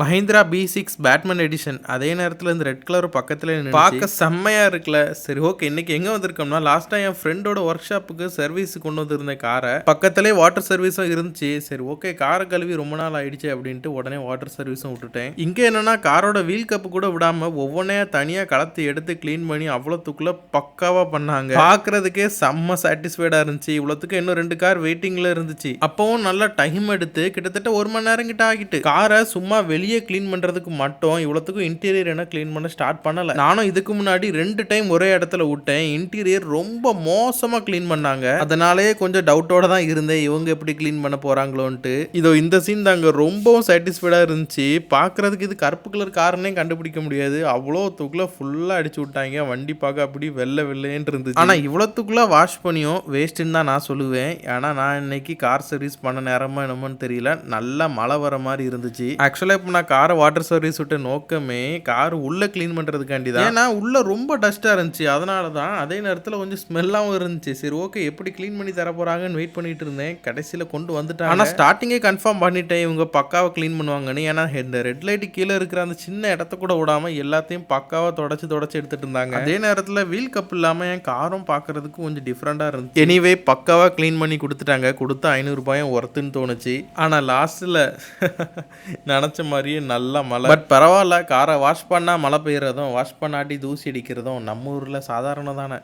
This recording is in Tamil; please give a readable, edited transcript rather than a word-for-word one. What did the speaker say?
Mahindra B6 Batman edition. அதே நேரத்தில் இந்த ரெட் கலர் பக்கத்தில் பார்க்க செம்மையா இருக்குல்ல. சரி ஓகே, இன்னைக்கு எங்கே வந்திருக்கோம்னா, லாஸ்ட்டாக என் ஃப்ரெண்டோட ஒர்க் ஷாப்புக்கு சர்வீஸ் கொண்டு வந்திருந்தேன் காரை. பக்கத்துலேயே வாட்டர் சர்வீஸும் இருந்துச்சு. சரி ஓகே, காரை கழுவி ரொம்ப நாள் ஆயிடுச்சு அப்படின்ட்டு உடனே வாட்டர் சர்வீஸும் விட்டுட்டேன். இங்கே என்னன்னா, காரோட வீல் கப்பு கூட விடாம ஒவ்வொன்றையா தனியாக கலத்தி எடுத்து க்ளீன் பண்ணி அவ்வளோத்துக்குள்ள பக்காவாக பண்ணாங்க. பார்க்கறதுக்கே செம்ம சாட்டிஸ்ஃபைடாக இருந்துச்சு. இவ்வளோத்துக்கு இன்னும் 2 கார் வெயிட்டிங்கில் இருந்துச்சு. அப்பவும் நல்லா டைம் எடுத்து கிட்டத்தட்ட 1 மணி நேரம் கிட்ட ஆகிட்டு காரை சும்மா வெளியே க்ளீன் பண்றதுக்கு மட்டும் இவ்வளவுக்கும் இன்டீரியர் என்ன க்ளீன் பண்ண ஸ்டார்ட் பண்ணல. நானும் இதுக்கு முன்னாடி 2 டைம் ஒரே இடத்துல விட்டேன். இன்டீரியர் ரொம்ப மோசமா க்ளீன் பண்ணாங்க. அதனாலேயே கொஞ்சம் டவுட்டோட தான் இருந்தேன், இவங்க எப்படி க்ளீன் பண்ண போறாங்களோன்ட்டு. இதோ இந்த சீன் தாங்க ரொம்பவும் சாட்டிஸ்ஃபைடா இருந்துச்சு. பார்க்கறதுக்கு இது கருப்பு கலர் காரனே கண்டுபிடிக்க முடியாது. அவ்வளோ தூக்குல ஃபுல்லா அடிச்சு விட்டாங்க. வண்டி பார்க்க அப்படி வெள்ளைன்னு இருந்துச்சு. ஆனா இவ்வளோத்துக்குள்ள வாஷ் பண்ணியும் வேஸ்ட்டுன்னு தான் நான் சொல்லுவேன். ஏன்னா நான் இன்னைக்கு கார் சர்வீஸ் பண்ண நேரமா என்னமோன்னு தெரியல, நல்லா மழை வர மாதிரி இருந்துச்சு. ஆக்சுவலாக இப்போ நான் காரை வாட்டர் சர்வீஸ் விட்ட நோக்கமே கார் உள்ள க்ளீன் பண்றதுக்காண்டி தான். ஏன்னா உள்ள ரொம்ப டஸ்டா இருந்துச்சு, அதனால தான். அதே நேரத்தில் கொஞ்சம் ஸ்மெல்லாகவும் இருந்துச்சு. சரி ஓகே, எப்படி க்ளீன் பண்ணி தர போறாங்கன்னு வெயிட் பண்ணிட்டு இருந்தேன். கடைசியில் கொண்டு வந்துட்டாங்க. ஆனால் ஸ்டார்டிங்கே கன்ஃபார்ம் பண்ணிட்டேன் இவங்க பக்காவை க்ளீன் பண்ணுவாங்கன்னு. ஏன்னா இந்த ரெட் லைட்டு கீழே இருக்கிற அந்த சின்ன இடத்த கூட விடாம எல்லாத்தையும் பக்காவா தொடச்சு எடுத்துட்டு இருந்தாங்க. அதே நேரத்தில் வீல் கப் இல்லாம என் காரும் பார்க்கறதுக்கு கொஞ்சம் டிஃப்ரெண்டா இருந்துச்சு. எனிவே பக்காவா க்ளீன் பண்ணி கொடுத்துட்டாங்க. கொடுத்த 500 ரூபாயும் ஒர்த்துன்னு தோணுச்சு. ஆனால் லாஸ்ட்ல நினச்ச மாதிரியே நல்லா மழை. பட் பரவாயில்ல, காரை வாஷ் பண்ணால் மழை பெய்யறதும் வாஷ் பண்ணாட்டி தூசி அடிக்கிறதும் நம்ம ஊரில் சாதாரணம் தானே.